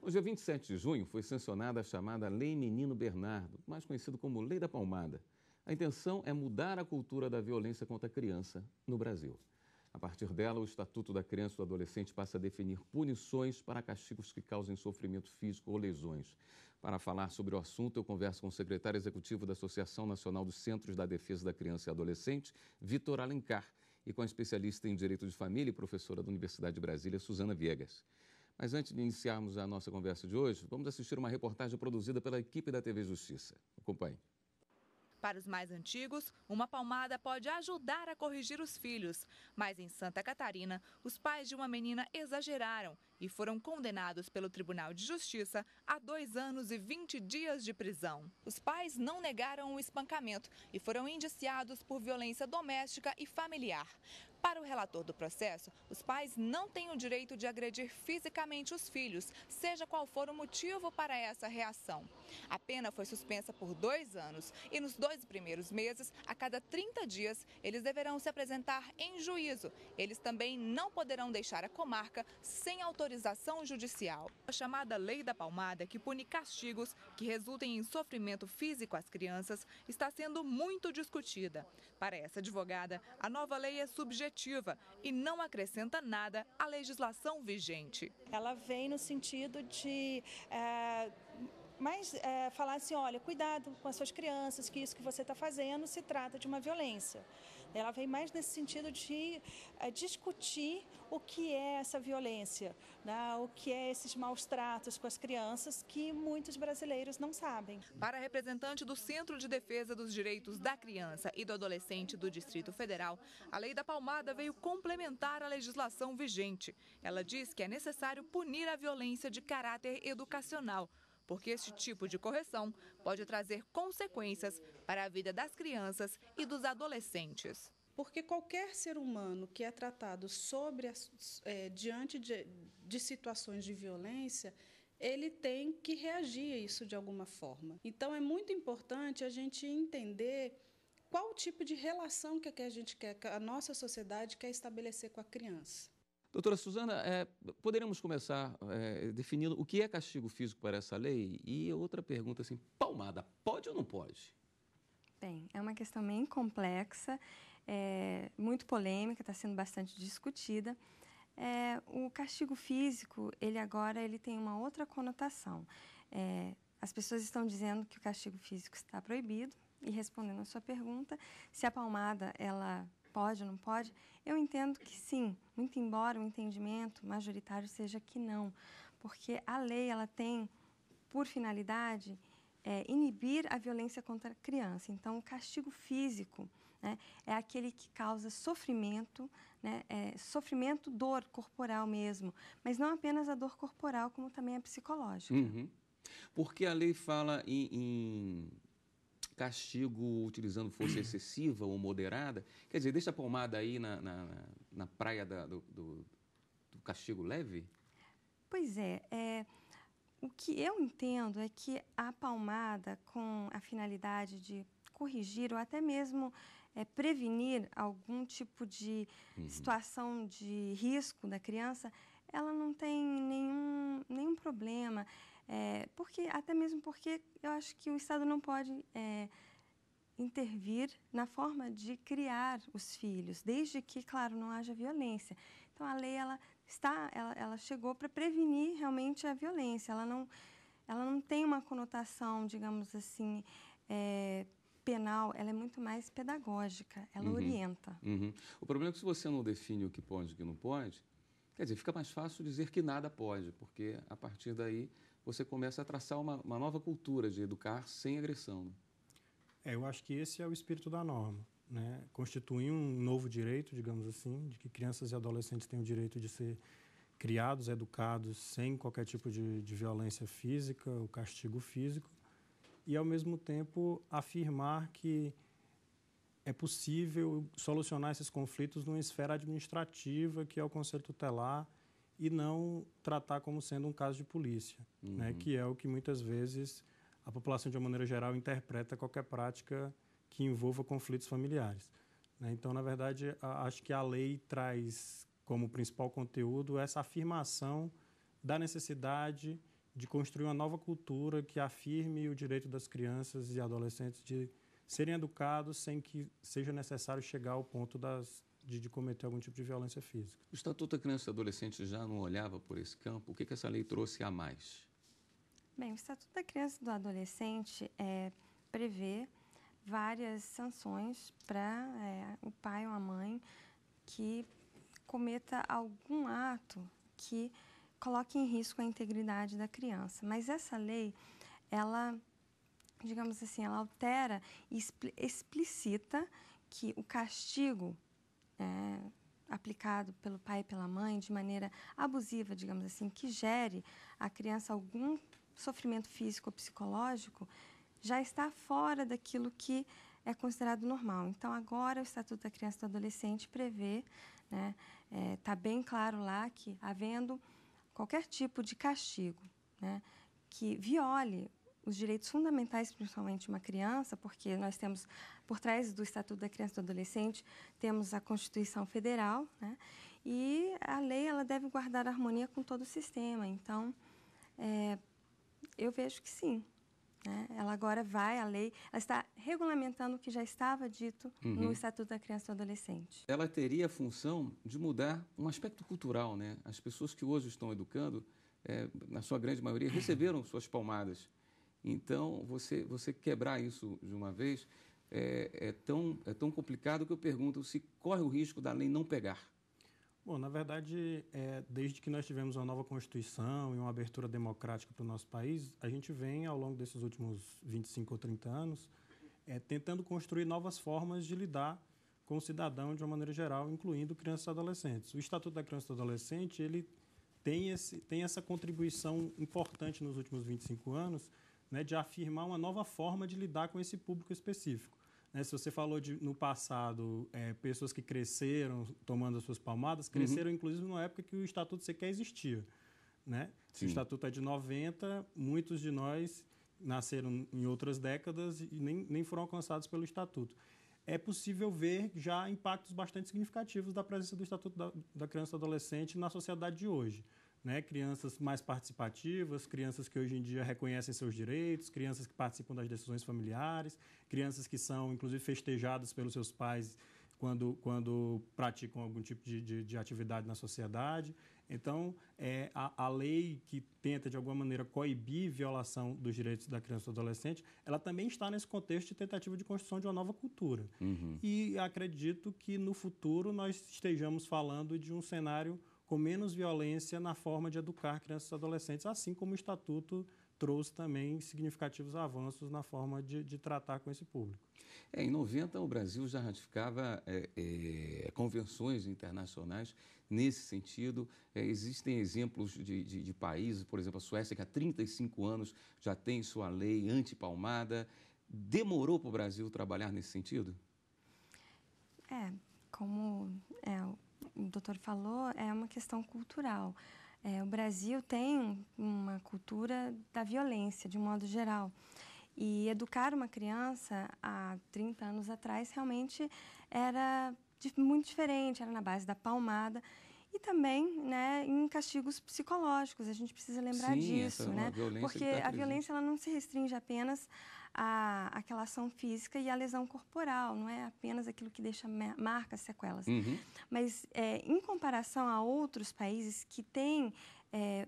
No dia 27 de junho foi sancionada a chamada Lei Menino Bernardo, mais conhecido como Lei da Palmada. A intenção é mudar a cultura da violência contra a criança no Brasil. A partir dela, o Estatuto da Criança e do Adolescente passa a definir punições para castigos que causem sofrimento físico ou lesões. Para falar sobre o assunto, eu converso com o secretário executivo da Associação Nacional dos Centros da Defesa da Criança e Adolescente, Vitor Alencar, e com a especialista em Direito de Família e professora da Universidade de Brasília, Suzana Viegas. Mas antes de iniciarmos a nossa conversa de hoje, vamos assistir uma reportagem produzida pela equipe da TV Justiça. Acompanhe. Para os mais antigos, uma palmada pode ajudar a corrigir os filhos. Mas em Santa Catarina, os pais de uma menina exageraram e foram condenados pelo Tribunal de Justiça a 2 anos e 20 dias de prisão. Os pais não negaram o espancamento e foram indiciados por violência doméstica e familiar. Para o relator do processo, os pais não têm o direito de agredir fisicamente os filhos, seja qual for o motivo para essa reação. A pena foi suspensa por 2 anos e nos 2 primeiros meses, a cada 30 dias, eles deverão se apresentar em juízo. Eles também não poderão deixar a comarca sem autorização judicial. A chamada Lei da Palmada, que pune castigos que resultem em sofrimento físico às crianças, está sendo muito discutida. Para essa advogada, a nova lei é subjetiva e não acrescenta nada à legislação vigente. Ela vem no sentido de falar assim, olha, cuidado com as suas crianças, que isso que você está fazendo se trata de uma violência. Ela vem mais nesse sentido de discutir o que é essa violência, né? O que é esses maus tratos com as crianças que muitos brasileiros não sabem. Para a representante do Centro de Defesa dos Direitos da Criança e do Adolescente do Distrito Federal, a Lei da Palmada veio complementar a legislação vigente. Ela diz que é necessário punir a violência de caráter educacional, porque este tipo de correção pode trazer consequências para a vida das crianças e dos adolescentes. Porque qualquer ser humano que é tratado diante de situações de violência, ele tem que reagir a isso de alguma forma. Então, é muito importante a gente entender qual o tipo de relação que a gente quer, que a nossa sociedade quer estabelecer com a criança. Doutora Suzana, poderíamos começar definindo o que é castigo físico para essa lei? E outra pergunta, assim, palmada, pode ou não pode? Bem, é uma questão bem complexa, muito polêmica, está sendo bastante discutida. O castigo físico, ele tem uma outra conotação. As pessoas estão dizendo que o castigo físico está proibido, e respondendo a sua pergunta, se a palmada, ela pode ou não pode, eu entendo que sim, muito embora o entendimento majoritário seja que não, porque a lei ela tem por finalidade inibir a violência contra a criança. Então, o castigo físico, né, é aquele que causa sofrimento, né, sofrimento, dor corporal mesmo, mas não apenas a dor corporal, como também a psicológica. Uhum. Porque a lei fala em castigo utilizando força excessiva ou moderada, quer dizer, deixa a palmada aí na praia do castigo leve? Pois o que eu entendo é que a palmada, com a finalidade de corrigir ou até mesmo prevenir algum tipo de situação de risco da criança, ela não tem nenhum problema, até mesmo porque eu acho que o Estado não pode intervir na forma de criar os filhos, desde que, claro, não haja violência. Então, a lei ela chegou para prevenir realmente a violência, ela não tem uma conotação, digamos assim, penal, ela é muito mais pedagógica, ela orienta. O problema é que se você não define o que pode e o que não pode, quer dizer, fica mais fácil dizer que nada pode, porque a partir daí você começa a traçar uma nova cultura de educar sem agressão. Né? Eu acho que esse é o espírito da norma, né? Constituir um novo direito, digamos assim, de que crianças e adolescentes têm o direito de ser criados, educados sem qualquer tipo de violência física, o castigo físico, e, ao mesmo tempo, afirmar que é possível solucionar esses conflitos numa esfera administrativa, que é o Conselho Tutelar, e não tratar como sendo um caso de polícia, né? Que é o que muitas vezes a população, de uma maneira geral, interpreta qualquer prática que envolva conflitos familiares, né? Então, na verdade, acho que a lei traz como principal conteúdo essa afirmação da necessidade de construir uma nova cultura que afirme o direito das crianças e adolescentes de serem educados sem que seja necessário chegar ao ponto de cometer algum tipo de violência física. O Estatuto da Criança e do Adolescente já não olhava por esse campo? O que essa lei trouxe a mais? Bem, o Estatuto da Criança e do Adolescente prevê várias sanções para o pai ou a mãe que cometa algum ato que coloque em risco a integridade da criança. Mas essa lei, ela, digamos assim, ela altera e explicita que o castigo aplicado pelo pai e pela mãe de maneira abusiva, digamos assim, que gere à criança algum sofrimento físico ou psicológico, já está fora daquilo que é considerado normal. Então, agora o Estatuto da Criança e do Adolescente prevê, está bem claro lá que, havendo qualquer tipo de castigo, que viole os direitos fundamentais, principalmente de uma criança, porque nós temos, por trás do Estatuto da Criança e do Adolescente, temos a Constituição Federal, e a lei ela deve guardar harmonia com todo o sistema. Então, eu vejo que sim. Ela agora a lei, ela está regulamentando o que já estava dito no Estatuto da Criança e do Adolescente. Ela teria a função de mudar um aspecto cultural, né? As pessoas que hoje estão educando, na sua grande maioria, receberam suas palmadas. Então, você quebrar isso de uma vez é tão complicado que eu pergunto se corre o risco da lei não pegar. Bom, na verdade, desde que nós tivemos uma nova Constituição e uma abertura democrática para o nosso país, a gente vem, ao longo desses últimos 25 ou 30 anos, tentando construir novas formas de lidar com o cidadão de uma maneira geral, incluindo crianças e adolescentes. O Estatuto da Criança e do Adolescente ele tem essa contribuição importante nos últimos 25 anos, de afirmar uma nova forma de lidar com esse público específico. Se você falou no passado, pessoas que cresceram tomando as suas palmadas, cresceram inclusive numa época que o Estatuto sequer existia. Se o Estatuto é de 90, muitos de nós nasceram em outras décadas e nem foram alcançados pelo Estatuto. É possível ver já impactos bastante significativos da presença do Estatuto da Criança e do Adolescente na sociedade de hoje. Crianças mais participativas, crianças que hoje em dia reconhecem seus direitos, crianças que participam das decisões familiares, crianças que são, inclusive, festejadas pelos seus pais quando praticam algum tipo de atividade na sociedade. Então, a lei que tenta, de alguma maneira, coibir violação dos direitos da criança e do adolescente, ela também está nesse contexto de tentativa de construção de uma nova cultura. E acredito que, no futuro, nós estejamos falando de um cenário com menos violência na forma de educar crianças e adolescentes, assim como o Estatuto trouxe também significativos avanços na forma de tratar com esse público. Em 90, o Brasil já ratificava convenções internacionais nesse sentido. Existem exemplos de países, por exemplo, a Suécia, que há 35 anos já tem sua lei anti-palmada. Demorou para o Brasil trabalhar nesse sentido? Como o doutor falou, é uma questão cultural. O Brasil tem uma cultura da violência, de um modo geral. E educar uma criança há 30 anos atrás realmente era muito diferente, era na base da palmada e também em castigos psicológicos. A gente precisa lembrar disso, porque a violência ela não se restringe apenas àquela ação física e à lesão corporal, não é apenas aquilo que deixa marcas, sequelas. Mas, em comparação a outros países que têm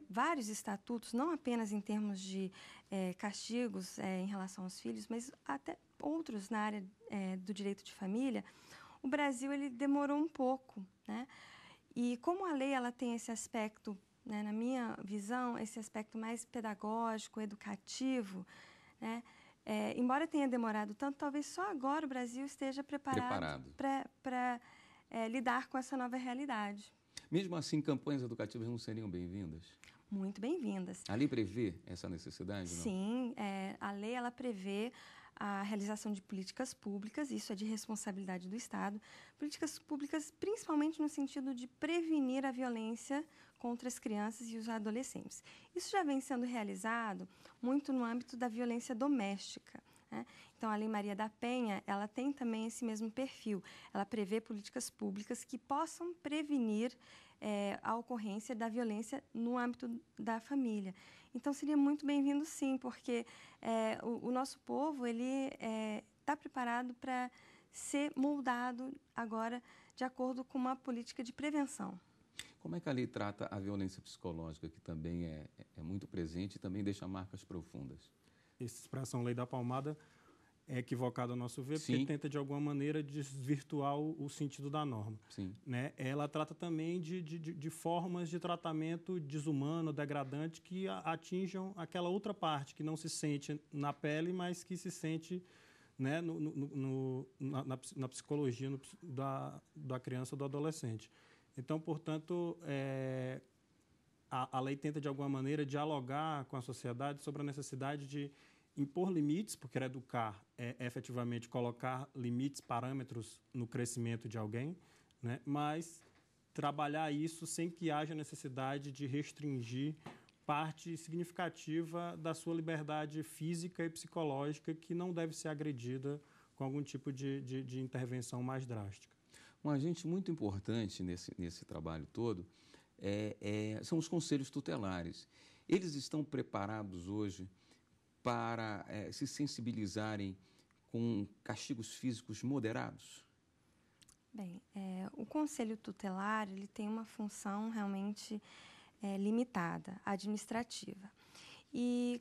vários estatutos, não apenas em termos de castigos em relação aos filhos, mas até outros na área do direito de família, o Brasil ele demorou um pouco, E como a lei ela tem esse aspecto, na minha visão, esse aspecto mais pedagógico, educativo, embora tenha demorado tanto, talvez só agora o Brasil esteja preparado. para lidar com essa nova realidade. Mesmo assim, campanhas educativas não seriam bem-vindas? Muito bem-vindas. A lei prevê essa necessidade? Não? Sim, a lei ela prevê a realização de políticas públicas, isso é de responsabilidade do Estado, políticas públicas principalmente no sentido de prevenir a violência contra as crianças e os adolescentes. Isso já vem sendo realizado muito no âmbito da violência doméstica, né? Então, a Lei Maria da Penha, ela tem também esse mesmo perfil. Ela prevê políticas públicas que possam prevenir a ocorrência da violência no âmbito da família. Então, seria muito bem-vindo, sim, porque o nosso povo ele está preparado para ser moldado agora de acordo com uma política de prevenção. Como é que a lei trata a violência psicológica, que também é muito presente e também deixa marcas profundas? Essa expressão Lei da Palmada é equivocada, ao nosso ver, Sim. porque tenta, de alguma maneira, desvirtuar o sentido da norma. Sim. Né? Ela trata também de formas de tratamento desumano, degradante, que atinjam aquela outra parte, que não se sente na pele, mas que se sente, né, na psicologia da criança ou do adolescente. Então, portanto, a lei tenta, de alguma maneira, dialogar com a sociedade sobre a necessidade de impor limites, porque educar é efetivamente colocar limites, parâmetros no crescimento de alguém, né? Mas trabalhar isso sem que haja necessidade de restringir parte significativa da sua liberdade física e psicológica, que não deve ser agredida com algum tipo de intervenção mais drástica. Um agente muito importante nesse trabalho todo são os conselhos tutelares. Eles estão preparados hoje para se sensibilizarem com castigos físicos moderados? Bem, o Conselho Tutelar ele tem uma função realmente limitada, administrativa. E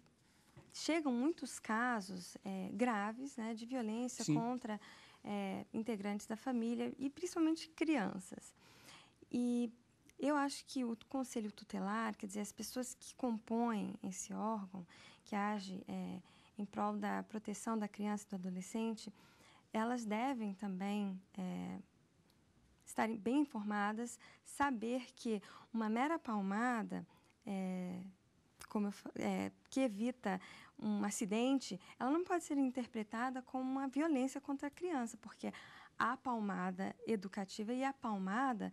chegam muitos casos graves, né, de violência Sim. contra integrantes da família e principalmente crianças. E eu acho que o Conselho Tutelar, quer dizer, as pessoas que compõem esse órgão, que age em prol da proteção da criança e do adolescente, elas devem também estarem bem informadas, saber que uma mera palmada, que evita um acidente, ela não pode ser interpretada como uma violência contra a criança, porque há a palmada educativa e a palmada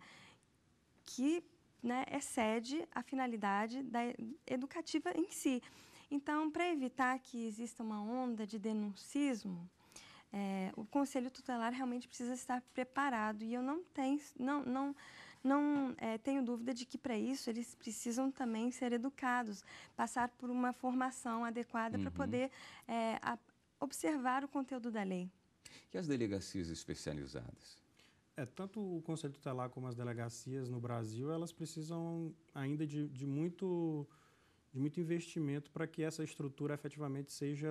que, né, excede a finalidade educativa em si. Então, para evitar que exista uma onda de denuncismo, o Conselho Tutelar realmente precisa estar preparado. E eu não tenho dúvida de que, para isso, eles precisam também ser educados, passar por uma formação adequada para poder observar o conteúdo da lei. E as delegacias especializadas? Tanto o Conselho Tutelar como as delegacias no Brasil, elas precisam ainda de muito investimento para que essa estrutura efetivamente seja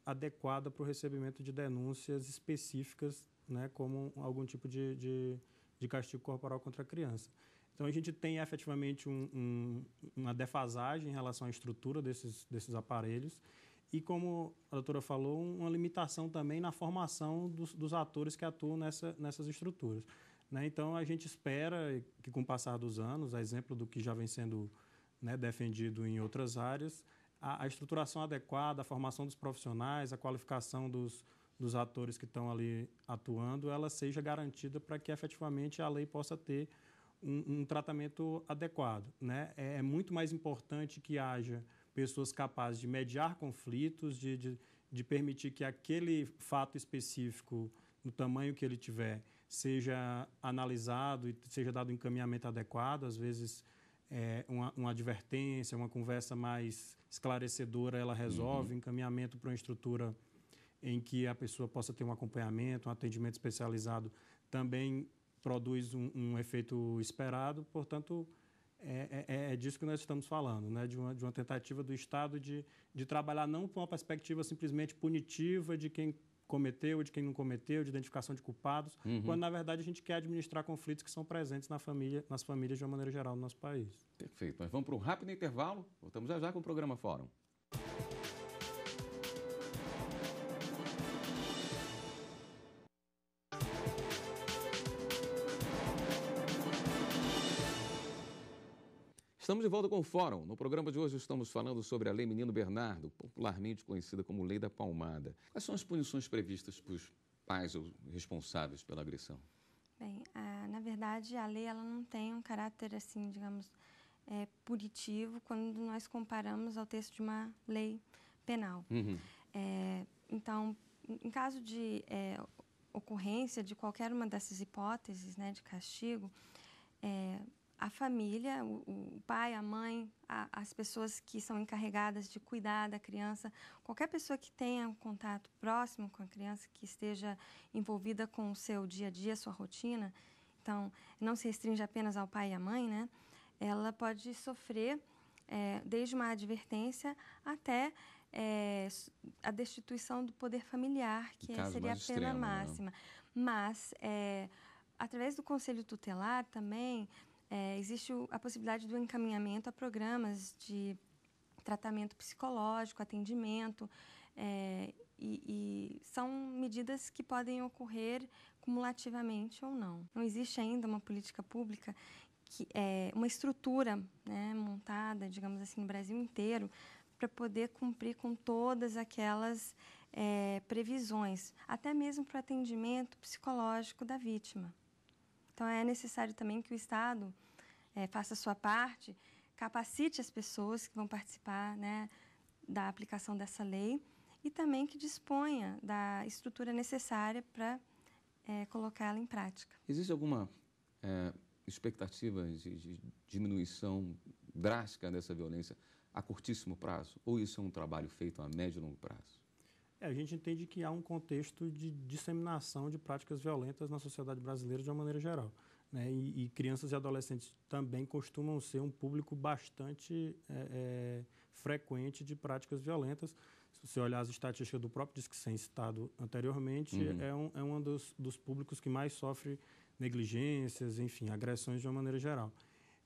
adequada para o recebimento de denúncias específicas, né, como algum tipo de castigo corporal contra a criança. Então, a gente tem efetivamente uma defasagem em relação à estrutura desses aparelhos e, como a doutora falou, uma limitação também na formação dos atores que atuam nessas estruturas. Né? Então, a gente espera que, com o passar dos anos, a exemplo do que já vem sendo, né, defendido em outras áreas, a estruturação adequada, a formação dos profissionais, a qualificação dos atores que estão ali atuando, ela seja garantida para que efetivamente a lei possa ter um tratamento adequado. Né? É muito mais importante que haja pessoas capazes de mediar conflitos, de permitir que aquele fato específico, no tamanho que ele tiver, seja analisado e seja dado um encaminhamento adequado. Às vezes, uma advertência, uma conversa mais esclarecedora, ela resolve. Encaminhamento para uma estrutura em que a pessoa possa ter um acompanhamento, um atendimento especializado, também produz um efeito esperado. Portanto, é disso que nós estamos falando, né? de uma tentativa do Estado de trabalhar não com uma perspectiva simplesmente punitiva de quem cometeu, de quem não cometeu, de identificação de culpados, quando, na verdade, a gente quer administrar conflitos que são presentes nas famílias de uma maneira geral no nosso país. Perfeito. Nós vamos para um rápido intervalo. Voltamos já com o programa Fórum. Estamos de volta com o Fórum. No programa de hoje estamos falando sobre a Lei Menino Bernardo, popularmente conhecida como Lei da Palmada. Quais são as punições previstas para os pais ou responsáveis pela agressão? Bem, na verdade, a lei ela não tem um caráter, assim, digamos, punitivo quando nós comparamos ao texto de uma lei penal. Então, em caso de ocorrência de qualquer uma dessas hipóteses, né, de castigo, a família, o pai, a mãe, as pessoas que são encarregadas de cuidar da criança, qualquer pessoa que tenha um contato próximo com a criança, que esteja envolvida com o seu dia a dia, sua rotina, então não se restringe apenas ao pai e à mãe, né? Ela pode sofrer desde uma advertência até a destituição do poder familiar, que seria a pena máxima. Mas, através do Conselho Tutelar também, existe a possibilidade do encaminhamento a programas de tratamento psicológico, atendimento, e são medidas que podem ocorrer cumulativamente ou não. Não existe ainda uma política pública, uma estrutura, né, montada, digamos assim, no Brasil inteiro, para poder cumprir com todas aquelas previsões, até mesmo para o atendimento psicológico da vítima. Então, é necessário também que o Estado faça a sua parte, capacite as pessoas que vão participar, né, da aplicação dessa lei e também que disponha da estrutura necessária para colocá-la em prática. Existe alguma expectativa de diminuição drástica dessa violência a curtíssimo prazo? Ou isso é um trabalho feito a médio e longo prazo? A gente entende que há um contexto de disseminação de práticas violentas na sociedade brasileira de uma maneira geral, né? E crianças e adolescentes também costumam ser um público bastante frequente de práticas violentas. Se você olhar as estatísticas do próprio Disque-100 citado anteriormente, é um dos públicos que mais sofre negligências, enfim, agressões de uma maneira geral.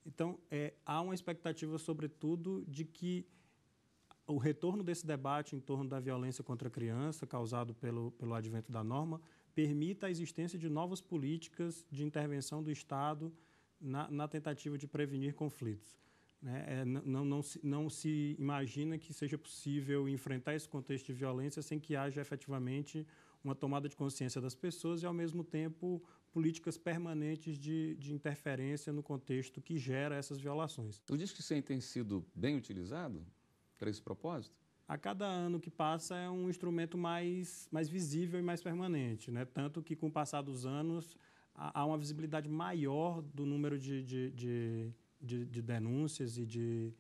Então, há uma expectativa, sobretudo, de que o retorno desse debate em torno da violência contra a criança, causado pelo advento da norma, permita a existência de novas políticas de intervenção do Estado na tentativa de prevenir conflitos, né? Não se imagina que seja possível enfrentar esse contexto de violência sem que haja efetivamente uma tomada de consciência das pessoas e, ao mesmo tempo, políticas permanentes de interferência no contexto que gera essas violações. O Disque-100 tem sido bem utilizado para esse propósito? A cada ano que passa é um instrumento mais visível e mais permanente, né? Tanto que, com o passar dos anos, há uma visibilidade maior do número de denúncias e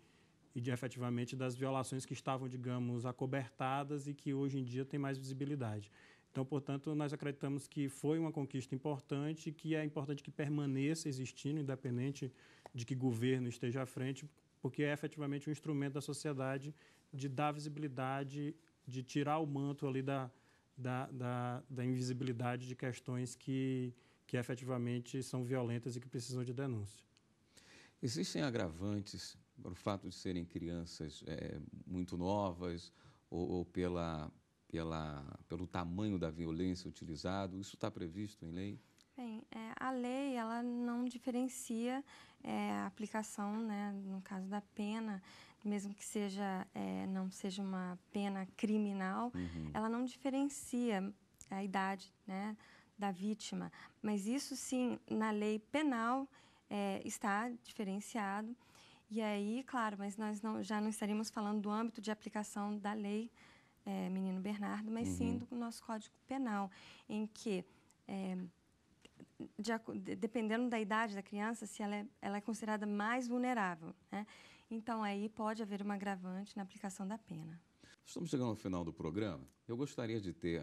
efetivamente das violações que estavam, digamos, acobertadas e que hoje em dia têm mais visibilidade. Então, portanto, nós acreditamos que foi uma conquista importante e que é importante que permaneça existindo, independente de que governo esteja à frente, porque é efetivamente um instrumento da sociedade de dar visibilidade, de tirar o manto ali da invisibilidade de questões que efetivamente são violentas e que precisam de denúncia. Existem agravantes para o fato de serem crianças muito novas ou pelo tamanho da violência utilizado? Isso está previsto em lei? Bem, a lei ela não diferencia a aplicação, né, no caso da pena, mesmo que não seja uma pena criminal, ela não diferencia a idade, né, da vítima. Mas isso sim, na lei penal está diferenciado. E aí, claro, mas nós já não estaríamos falando do âmbito de aplicação da lei Menino Bernardo, mas sim do nosso Código Penal, em que dependendo da idade da criança, se ela é considerada mais vulnerável, né? Então, aí pode haver uma agravante na aplicação da pena. Estamos chegando ao final do programa. Eu gostaria de ter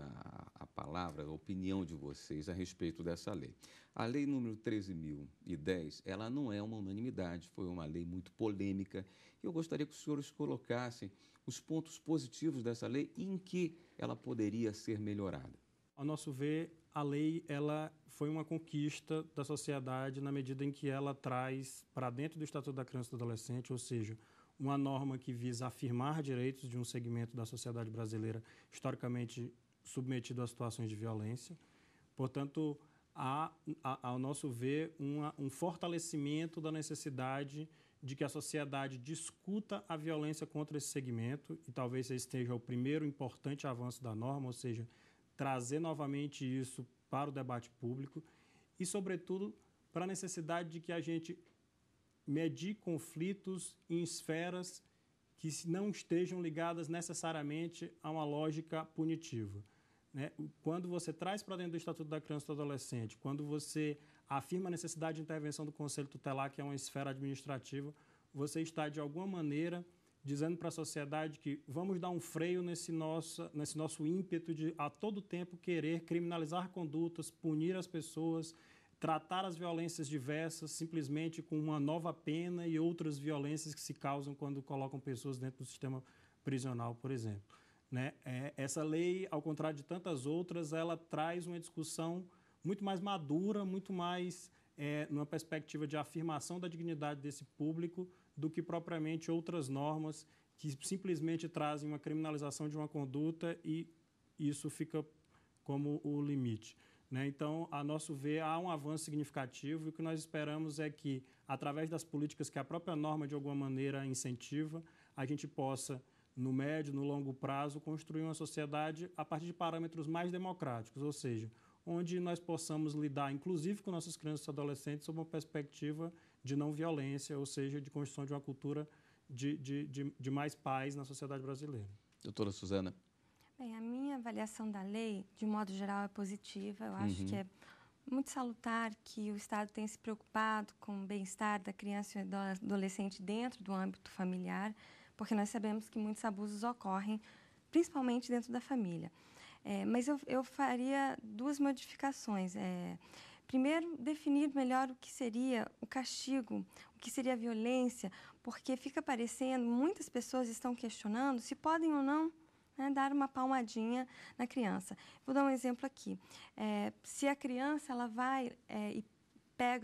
a palavra, a opinião de vocês a respeito dessa lei. A lei número 13.010, ela não é uma unanimidade, foi uma lei muito polêmica. Eu gostaria que os senhores colocassem os pontos positivos dessa lei e em que ela poderia ser melhorada. Ao nosso ver, a lei ela foi uma conquista da sociedade na medida em que ela traz para dentro do Estatuto da Criança e do Adolescente, ou seja, uma norma que visa afirmar direitos de um segmento da sociedade brasileira historicamente submetido a situações de violência. Portanto, há, ao nosso ver, um fortalecimento da necessidade de que a sociedade discuta a violência contra esse segmento, e talvez esse seja o primeiro importante avanço da norma, ou seja, trazer novamente isso para o debate público e, sobretudo, para a necessidade de que a gente medir conflitos em esferas que não estejam ligadas necessariamente a uma lógica punitiva. né? Quando você traz para dentro do Estatuto da Criança e do Adolescente, quando você afirma a necessidade de intervenção do Conselho Tutelar, que é uma esfera administrativa, você está, de alguma maneira, dizendo para a sociedade que vamos dar um freio nesse nosso ímpeto de, a todo tempo, querer criminalizar condutas, punir as pessoas, tratar as violências diversas simplesmente com uma nova pena e outras violências que se causam quando colocam pessoas dentro do sistema prisional, por exemplo. Né? Essa lei, ao contrário de tantas outras, ela traz uma discussão muito mais madura, muito mais numa perspectiva de afirmação da dignidade desse público do que propriamente outras normas que simplesmente trazem uma criminalização de uma conduta e isso fica como o limite. Né? Então, a nosso ver, há um avanço significativo e o que nós esperamos é que, através das políticas que a própria norma, de alguma maneira, incentiva, a gente possa, no médio, no longo prazo, construir uma sociedade a partir de parâmetros mais democráticos, ou seja, onde nós possamos lidar, inclusive com nossas crianças e adolescentes, sob uma perspectiva de não violência, ou seja, de construção de uma cultura de mais paz na sociedade brasileira. Doutora Suzana. Bem, a minha avaliação da lei, de modo geral, é positiva. Eu acho que é muito salutar que o Estado tenha se preocupado com o bem-estar da criança e do adolescente dentro do âmbito familiar, porque nós sabemos que muitos abusos ocorrem, principalmente dentro da família. Mas eu faria duas modificações. Primeiro, definir melhor o que seria o castigo, o que seria a violência, porque fica parecendo, muitas pessoas estão questionando se podem ou não, né, dar uma palmadinha na criança. Vou dar um exemplo aqui. Se a criança ela vai e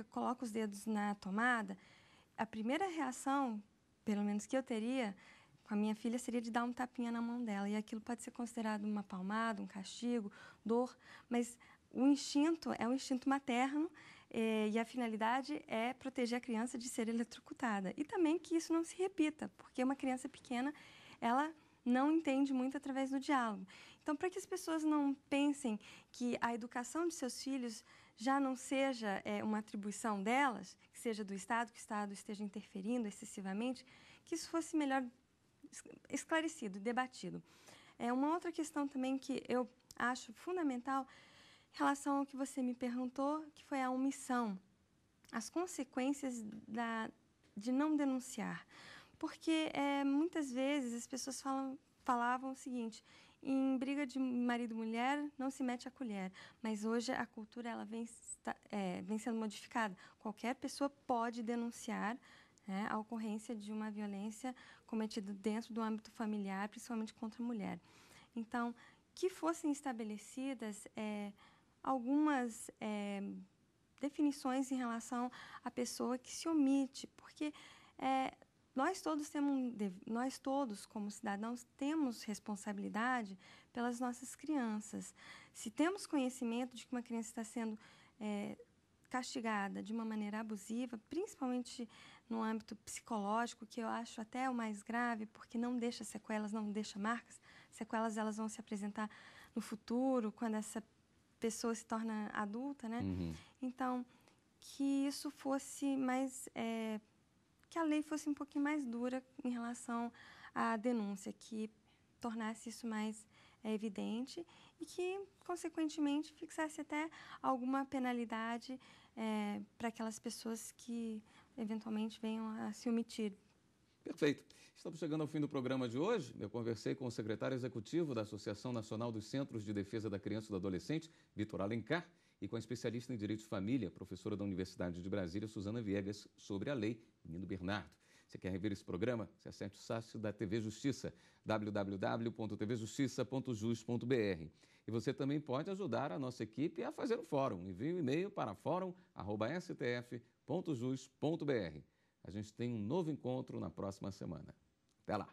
coloca os dedos na tomada, a primeira reação, pelo menos que eu teria com a minha filha, seria de dar um tapinha na mão dela. E aquilo pode ser considerado uma palmada, um castigo, dor, mas o instinto é um instinto materno e a finalidade é proteger a criança de ser eletrocutada. E também que isso não se repita, porque uma criança pequena, ela não entende muito através do diálogo. Então, para que as pessoas não pensem que a educação de seus filhos já não seja uma atribuição delas, que seja do Estado, que o Estado esteja interferindo excessivamente, que isso fosse melhor esclarecido, debatido. Uma outra questão também que eu acho fundamental em relação ao que você me perguntou, que foi a omissão, as consequências de não denunciar. Porque muitas vezes as pessoas falavam o seguinte: em briga de marido e mulher não se mete a colher, mas hoje a cultura ela vem sendo modificada. Qualquer pessoa pode denunciar, né, a ocorrência de uma violência cometida dentro do âmbito familiar, principalmente contra a mulher. Então, que fossem estabelecidas algumas definições em relação à pessoa que se omite, porque nós todos, como cidadãos, temos responsabilidade pelas nossas crianças. Se temos conhecimento de que uma criança está sendo castigada de uma maneira abusiva, principalmente no âmbito psicológico, que eu acho até o mais grave, porque não deixa sequelas, não deixa marcas. Sequelas elas vão se apresentar no futuro, quando essa pessoa se torna adulta, né? Então, que isso fosse mais... que a lei fosse um pouquinho mais dura em relação à denúncia, que tornasse isso mais evidente e que, consequentemente, fixasse até alguma penalidade para aquelas pessoas que, eventualmente, venham a se omitir. Perfeito. Estamos chegando ao fim do programa de hoje. Eu conversei com o secretário executivo da Associação Nacional dos Centros de Defesa da Criança e do Adolescente, Vitor Alencar, e com a especialista em Direito de Família, professora da Universidade de Brasília, Suzana Viegas, sobre a Lei Menino Bernardo. Você quer rever esse programa? Você acesse o site da TV Justiça, www.tvjustiça.jus.br. E você também pode ajudar a nossa equipe a fazer o fórum. Envie um e-mail para fórum@stf.jus.br. A gente tem um novo encontro na próxima semana. Até lá!